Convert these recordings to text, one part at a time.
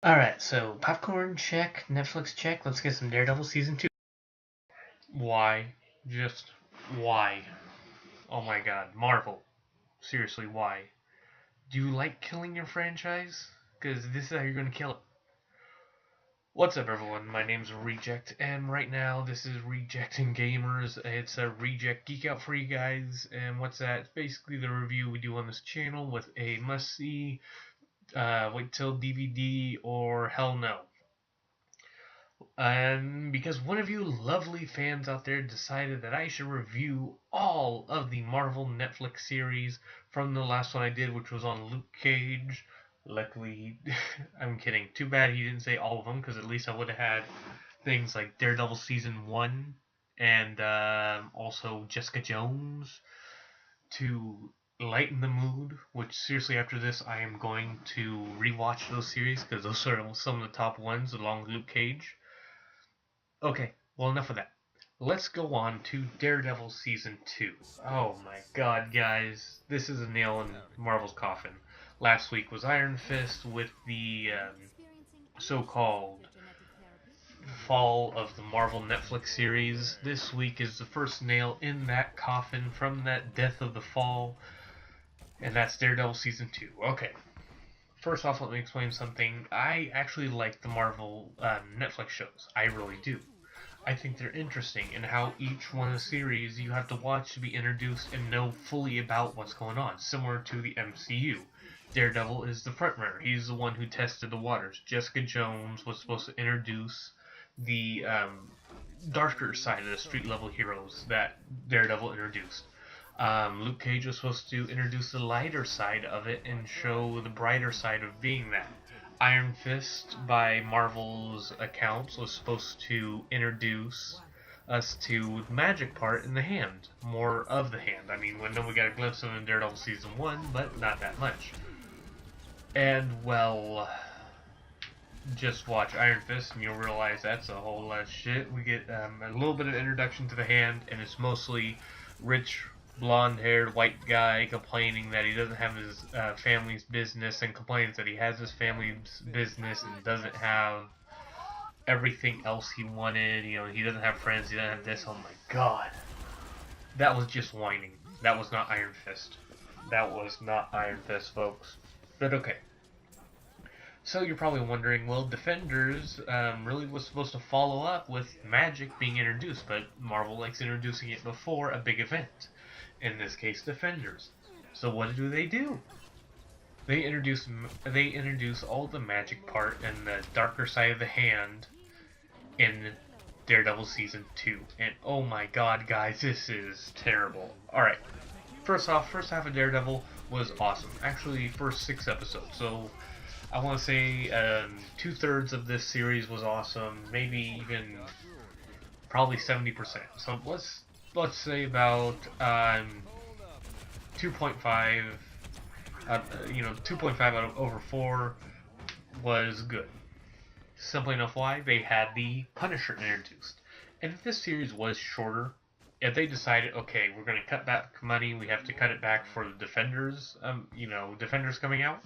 Alright, so popcorn check, Netflix check, let's get some Daredevil season 2. Why? Just why? Oh my god, Marvel. Seriously, why? Do you like killing your franchise? Because this is how you're gonna kill it. What's up, everyone? My name's Reject, and right now this is Rejecting Gamers. It's a Reject Geek Out for you guys, and what's that? It's basically the review we do on this channel with a must-see, wait till DVD, or hell no. Because one of you lovely fans out there decided that I should review all of the Marvel Netflix series from the last one I did, which was on Luke Cage. Luckily, I'm kidding. Too bad he didn't say all of them, because at least I would have had things like Daredevil Season 1 and also Jessica Jones to lighten the mood, which seriously after this I am going to rewatch those series because those are some of the top ones along with Luke Cage. Okay, well, enough of that. Let's go on to Daredevil Season 2. Oh my god, guys. This is a nail in Marvel's coffin. Last week was Iron Fist with the so called fall of the Marvel Netflix series. This week is the first nail in that coffin from that death of the fall, and that's Daredevil Season 2. Okay, first off, let me explain something. I actually like the Marvel Netflix shows. I really do. I think they're interesting in how each one of the series you have to watch to be introduced and know fully about what's going on, similar to the MCU. Daredevil is the frontrunner. He's the one who tested the waters. Jessica Jones was supposed to introduce the darker side of the street level heroes that Daredevil introduced. Luke Cage was supposed to introduce the lighter side of it and show the brighter side of being that. Iron Fist, by Marvel's accounts, was supposed to introduce us to the magic part in the hand, more of the hand. I mean, we know we got a glimpse of it in Daredevil Season 1, but not that much. And, well, just watch Iron Fist and you'll realize that's a whole lot of shit. We get a little bit of introduction to the hand, and it's mostly rich, blonde-haired white guy complaining that he doesn't have his family's business, and complains that he has his family's business and doesn't have everything else he wanted. You know, he doesn't have friends, he doesn't have this. Oh my god. That was just whining. That was not Iron Fist. That was not Iron Fist, folks. But okay. So you're probably wondering, well, Defenders really was supposed to follow up with Magic being introduced, but Marvel likes introducing it before a big event. In this case, Defenders. So what do? They introduce all the magic part and the darker side of the hand in Daredevil Season 2. And oh my god, guys, this is terrible. Alright, first off, first half of Daredevil was awesome. Actually, first 6 episodes. So I want to say 2/3 of this series was awesome. Maybe even probably 70%. So let's say about 2.5. 2.5 out of over 4 was good. Simply enough, why they had the Punisher introduced, and if this series was shorter, if they decided, okay, we're going to cut back money, we have to cut it back for the Defenders, Defenders coming out,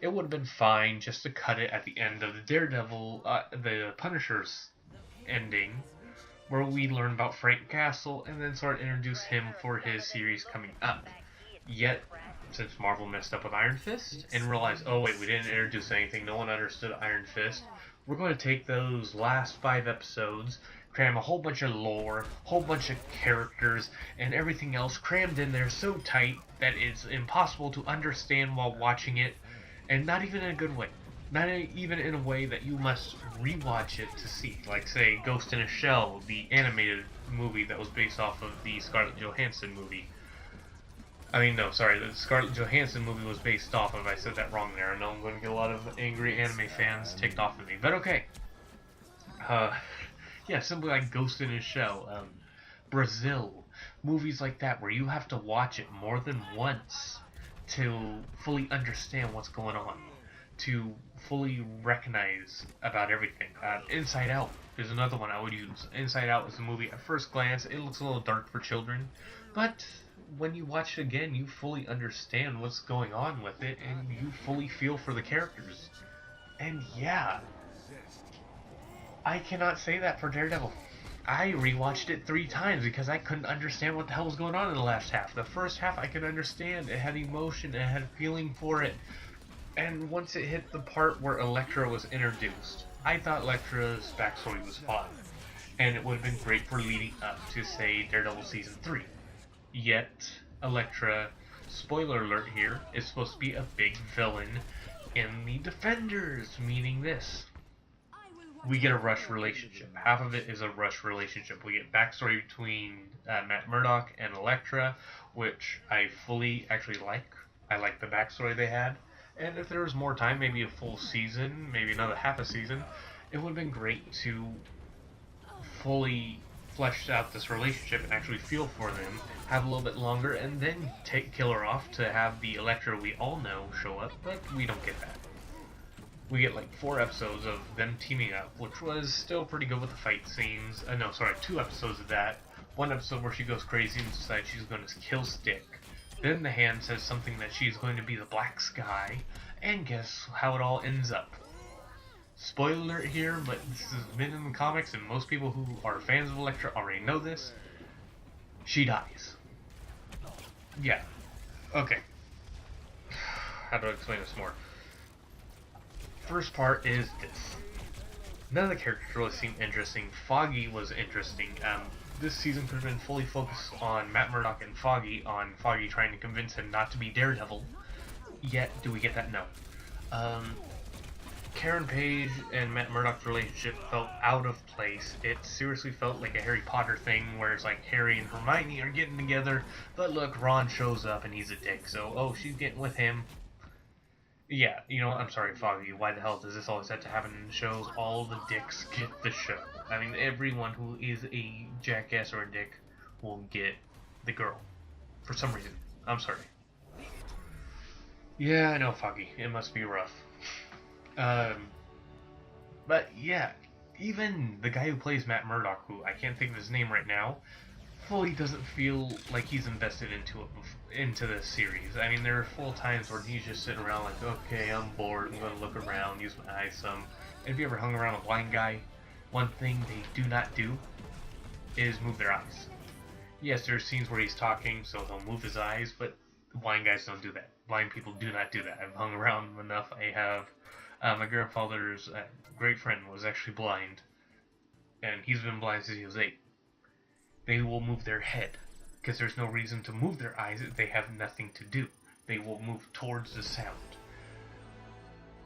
it would have been fine just to cut it at the end of the Daredevil, the Punisher's ending, where we learn about Frank Castle and then sort of introduce him for his series coming up. Yet, since Marvel messed up with Iron Fist and realized, oh wait, we didn't introduce anything, no one understood Iron Fist, we're going to take those last 5 episodes, cram a whole bunch of lore, whole bunch of characters, and everything else crammed in there so tight that it's impossible to understand while watching it, and not even in a good way. Not even in a way that you must rewatch it to see. Like, say, Ghost in a Shell, the animated movie that was based off of the Scarlett Johansson movie. I mean, no, sorry, the Scarlett Johansson movie was based off of, I said that wrong there. I know I'm going to get a lot of angry anime fans ticked off at me, but okay. Yeah, simply like Ghost in a Shell, Brazil, movies like that where you have to watch it more than once to fully understand what's going on, to fully recognize about everything. Inside Out is another one I would use. Inside Out is a movie, at first glance, it looks a little dark for children, but when you watch it again, you fully understand what's going on with it, and you fully feel for the characters. And yeah, I cannot say that for Daredevil. I rewatched it 3 times because I couldn't understand what the hell was going on in the last half. The first half I could understand. It had emotion, it had feeling for it. And once it hit the part where Elektra was introduced, I thought Elektra's backstory was fine. And it would have been great for leading up to, say, Daredevil Season 3. Yet, Elektra, spoiler alert here, is supposed to be a big villain in the Defenders, meaning this. We get a rush relationship. Half of it is a rush relationship. We get backstory between Matt Murdock and Elektra, which I fully actually like. I like the backstory they had. And if there was more time, maybe a full season, maybe another half a season, it would have been great to fully flesh out this relationship and actually feel for them, have a little bit longer, and then kill her off to have the Elektra we all know show up, but we don't get that. We get like 4 episodes of them teaming up, which was still pretty good with the fight scenes. No, sorry, 2 episodes of that. 1 episode where she goes crazy and decides she's going to kill Stick. Then the Hand says something that she's going to be the Black Sky, and guess how it all ends up. Spoiler alert here, but this has been in the comics, and most people who are fans of Elektra already know this. She dies. Yeah. Okay. How do I explain this more? First part is this. None of the characters really seemed interesting. Foggy was interesting. This season could have been fully focused on Matt Murdock and Foggy, on Foggy trying to convince him not to be Daredevil. Yet, do we get that? No. Karen Page and Matt Murdock's relationship felt out of place. It seriously felt like a Harry Potter thing, where it's like Harry and Hermione are getting together, but look, Ron shows up and he's a dick, so, oh, she's getting with him. Yeah, you know what, I'm sorry, Foggy, why the hell does this always have to happen in the shows? All the dicks get the show. I mean, everyone who is a jackass or a dick will get the girl. For some reason. I'm sorry. Yeah, I know, Foggy. It must be rough. But yeah, even the guy who plays Matt Murdock, who I can't think of his name right now, fully doesn't feel like he's invested into this series. I mean, there are full times where he's just sitting around like, okay, I'm bored, I'm gonna look around, use my eyes some. And if you ever hung around a blind guy, one thing they do not do is move their eyes. Yes, there are scenes where he's talking, so he'll move his eyes, but blind guys don't do that. Blind people do not do that. I've hung around enough. I have. My grandfather's great friend was actually blind, and he's been blind since he was 8. They will move their head, because there's no reason to move their eyes if they have nothing to do. They will move towards the sound.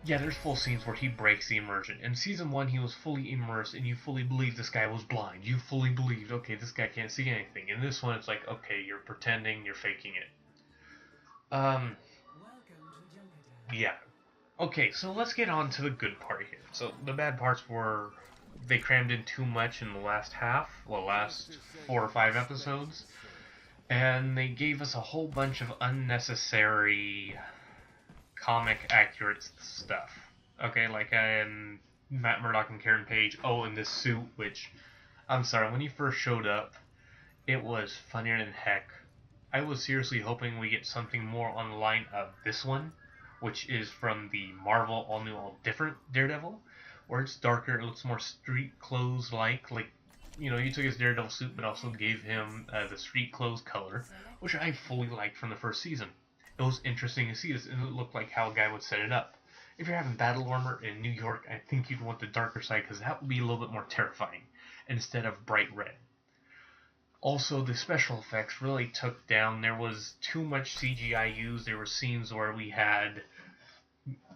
Yeah, there's full scenes where he breaks the immersion. In Season 1, he was fully immersed, and you fully believed this guy was blind. You fully believed, okay, this guy can't see anything. In this one, it's like, okay, you're pretending, you're faking it. Yeah. Okay, so let's get on to the good part here. So, the bad parts were they crammed in too much in the last half, well, last 4 or 5 episodes, and they gave us a whole bunch of unnecessary comic accurate stuff. Okay, like in Matt Murdock and Karen Page, oh, in this suit, which, I'm sorry, when he first showed up, it was funnier than heck. I was seriously hoping we get something more on the line of this one, which is from the Marvel All New All Different Daredevil, where it's darker, it looks more street clothes like, you know, you took his Daredevil suit but also gave him the street clothes color, which I fully liked from the first season. It was interesting to see this, and it looked like how a guy would set it up. If you're having battle armor in New York, I think you'd want the darker side, because that would be a little bit more terrifying, instead of bright red. Also, the special effects really took down. There was too much CGI used. There were scenes where we had,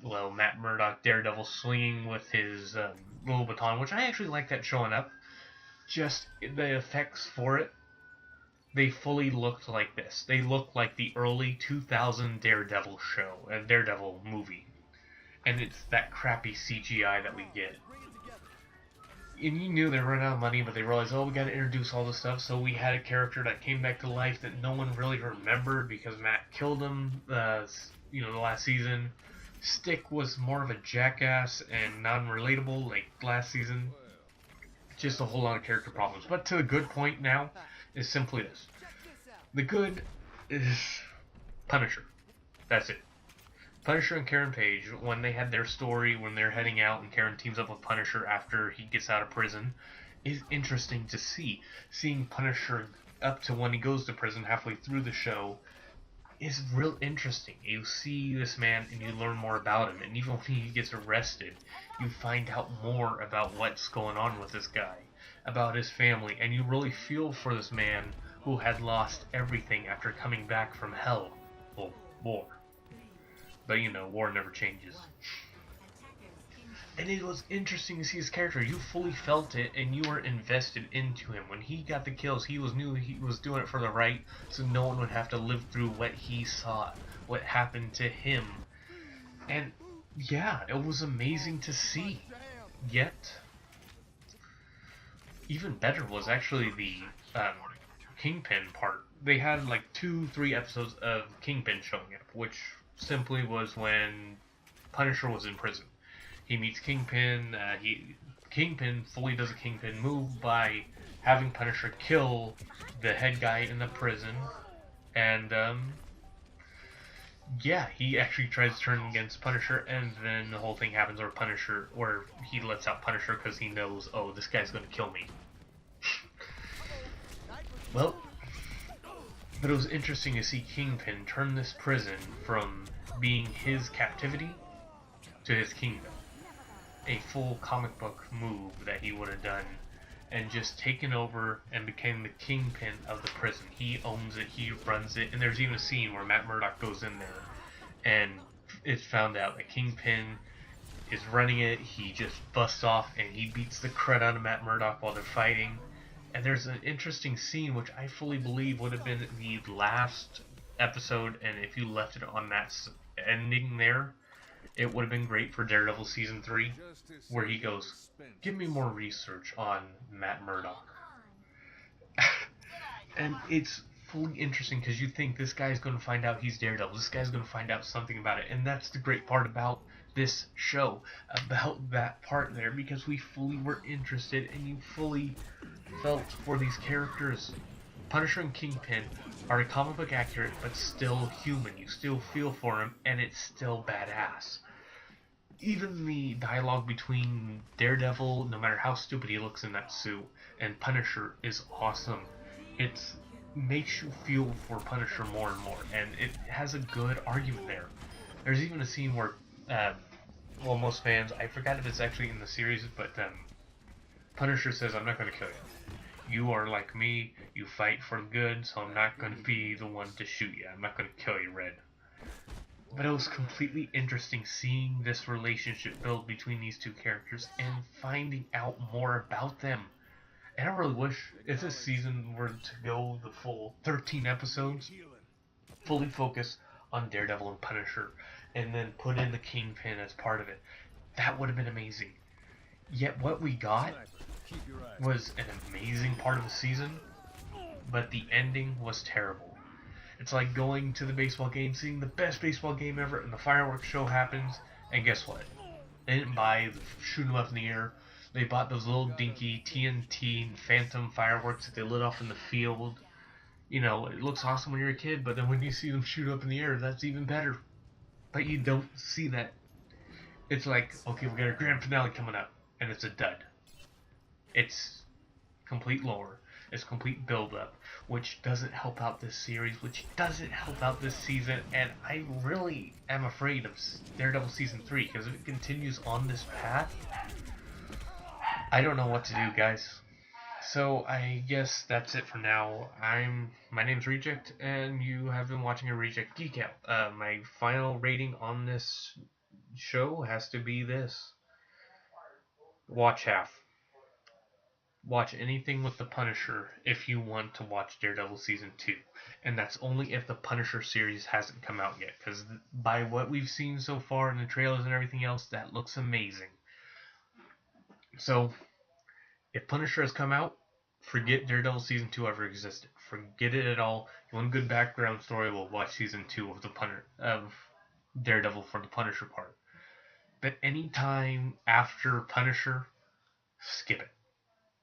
well, Matt Murdock, Daredevil, swinging with his little baton, which I actually like that showing up. Just the effects for it, they fully looked like this. They looked like the early 2000 Daredevil show, a Daredevil movie. And it's that crappy CGI that we get. And you knew they were running out of money, but they realized, oh, we gotta introduce all this stuff, so we had a character that came back to life that no one really remembered because Matt killed him, you know, the last season. Stick was more of a jackass and non-relatable, like last season. Just a whole lot of character problems. But to the good point now is simply this. The good is Punisher. That's it. Punisher and Karen Page, when they had their story, when they're heading out and Karen teams up with Punisher after he gets out of prison, is interesting to see. Seeing Punisher up to when he goes to prison halfway through the show is real interesting. You see this man and you learn more about him, and even when he gets arrested, you find out more about what's going on with this guy, about his family, and you really feel for this man who had lost everything after coming back from hell. Well, war. But war never changes. And it was interesting to see his character. You fully felt it, and you were invested into him. When he got the kills, knew he was doing it for the right, so no one would have to live through what he saw, what happened to him. And yeah, it was amazing to see. Yet, even better was actually the Kingpin part. They had like 2-3 episodes of Kingpin showing up, which simply was when Punisher was in prison. He meets Kingpin. Kingpin fully does a Kingpin move by having Punisher kill the head guy in the prison, and he actually tries to turn against Punisher, and then the whole thing happens where he lets out Punisher because he knows, oh, this guy's going to kill me. Well, but it was interesting to see Kingpin turn this prison from being his captivity to his kingdom. A full comic book move that he would have done, and just taken over and became the kingpin of the prison. He owns it, he runs it, and there's even a scene where Matt Murdock goes in there and it's found out that Kingpin is running it. He just busts off and he beats the crud out of Matt Murdock while they're fighting. And there's an interesting scene which I fully believe would have been the last episode, and if you left it on that ending there, it would have been great for Daredevil Season 3, where he goes, give me more research on Matt Murdock. And it's fully interesting because you think this guy's going to find out he's Daredevil. This guy's going to find out something about it. And that's the great part about this show, about that part there, because we fully were interested and you fully felt for these characters. Punisher and Kingpin are comic book accurate, but still human. You still feel for him, and it's still badass. Even the dialogue between Daredevil, no matter how stupid he looks in that suit, and Punisher is awesome. It makes you feel for Punisher more and more, and it has a good argument there. There's even a scene where, most fans, I forgot if it's actually in the series, but Punisher says, I'm not going to kill you. You are like me, you fight for good, so I'm not going to be the one to shoot you. I'm not going to kill you, Red. But it was completely interesting seeing this relationship build between these two characters and finding out more about them. And I really wish if this season were to go the full 13 episodes, fully focus on Daredevil and Punisher, and then put in the Kingpin as part of it. That would have been amazing. Yet what we got was an amazing part of the season, but the ending was terrible. It's like going to the baseball game, seeing the best baseball game ever, and the fireworks show happens, and guess what? They didn't buy the shoot 'em up in the air. They bought those little dinky TNT and Phantom fireworks that they lit off in the field. You know, it looks awesome when you're a kid, but then when you see them shoot up in the air, that's even better. But you don't see that. It's like, okay, we got our grand finale coming up, and it's a dud. It's complete lore. It's complete build-up, which doesn't help out this series, which doesn't help out this season, and I really am afraid of Daredevil Season 3, because if it continues on this path, I don't know what to do, guys. So I guess that's it for now. My name's Reject, and you have been watching a Reject Geek Out. My final rating on this show has to be this. Watch half. Watch anything with the Punisher if you want to watch Daredevil Season 2. And that's only if the Punisher series hasn't come out yet. Because by what we've seen so far in the trailers and everything else, that looks amazing. So, if Punisher has come out, forget Daredevil Season 2 ever existed. Forget it at all. If you want a good background story, we'll watch Season 2 of Daredevil for the Punisher part. But anytime after Punisher, skip it.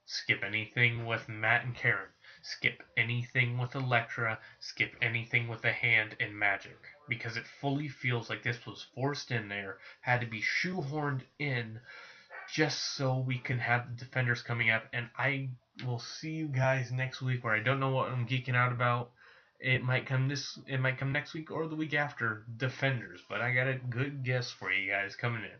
Skip anything with Matt and Karen. Skip anything with Elektra. Skip anything with the Hand and Magic. because it fully feels like this was forced in there, had to be shoehorned in just so we can have the Defenders coming up. And I will see you guys next week, where I don't know what I'm geeking out about. It might come next week or the week after, Defenders, but I got a good guess for you guys coming in.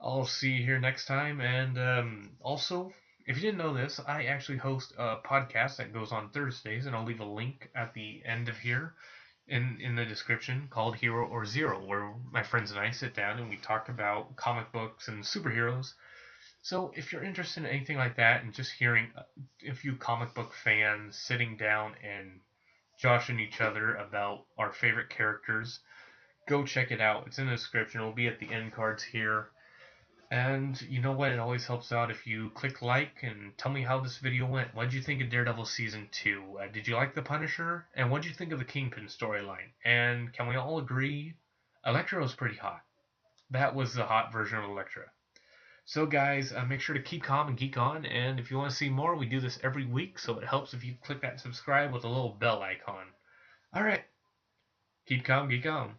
I'll see you here next time. And also, if you didn't know this, I actually host a podcast that goes on Thursdays, and I'll leave a link at the end of here in the description, called Hero or Zero, where my friends and I sit down and we talk about comic books and superheroes. So if you're interested in anything like that, and just hearing a few comic book fans sitting down and joshing each other about our favorite characters, go check it out. It's in the description. It'll be at the end cards here. And you know what? It always helps out if you click like and tell me how this video went. What did you think of Daredevil Season 2? Did you like The Punisher? And what did you think of the Kingpin storyline? And can we all agree Elektra was pretty hot? That was the hot version of Elektra. So guys, make sure to keep calm and geek on. And if you want to see more, we do this every week, so it helps if you click that subscribe with a little bell icon. Alright, keep calm, geek on.